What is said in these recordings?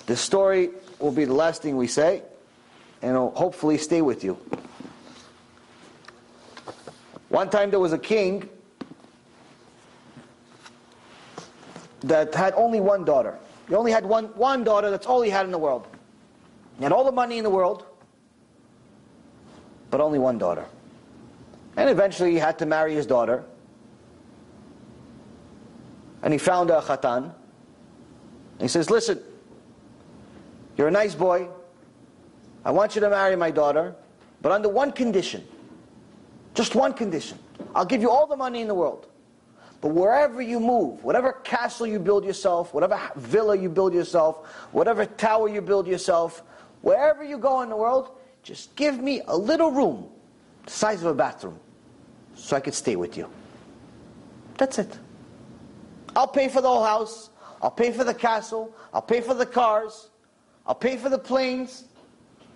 This story will be the last thing we say, and it'll hopefully stay with you. One time there was a king that had only one daughter. He only had one daughter, that's all he had in the world. He had all the money in the world, but only one daughter. And eventually he had to marry his daughter. And he found a khatan. And he says, listen, you're a nice boy. I want you to marry my daughter, but under one condition. Just one condition. I'll give you all the money in the world. But wherever you move, whatever castle you build yourself, whatever villa you build yourself, whatever tower you build yourself, wherever you go in the world, just give me a little room, the size of a bathroom, so I could stay with you. That's it. I'll pay for the whole house. I'll pay for the castle. I'll pay for the cars. I'll pay for the planes.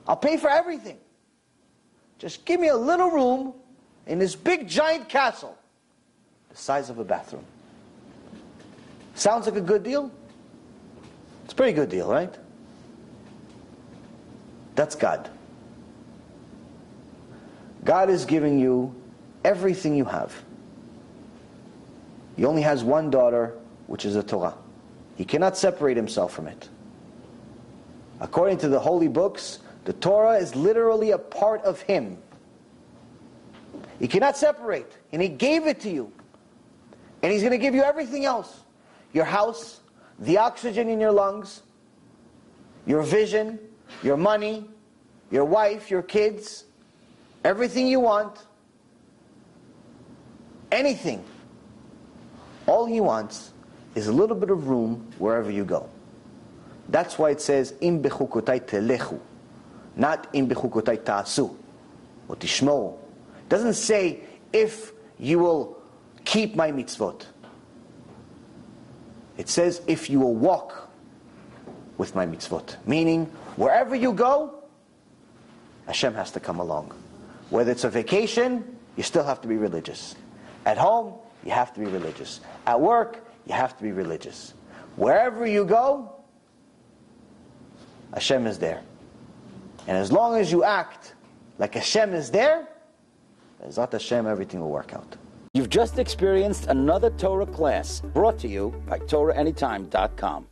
I'll pay for everything. Just give me a little room in this big giant castle, the size of a bathroom. Sounds like a good deal? It's a pretty good deal, right? That's God. God is giving you everything you have. He only has one daughter, which is the Torah. He cannot separate himself from it. According to the holy books, the Torah is literally a part of him. He cannot separate, and he gave it to you. And he's going to give you everything else. Your house, the oxygen in your lungs, your vision, your money, your wife, your kids, everything you want, anything. All he wants is a little bit of room wherever you go. That's why it says, Im bechukotai telechu, not Im bechukotai ta'asu, or tishmou. It doesn't say, if you will keep my mitzvot. It says, if you will walk with my mitzvot. Meaning, wherever you go, HaShem has to come along. Whether it's a vacation, you still have to be religious. At home, you have to be religious. At work, you have to be religious. Wherever you go, HaShem is there. And as long as you act like HaShem is there, Bezat HaShem, everything will work out. You've just experienced another Torah class brought to you by TorahAnytime.com.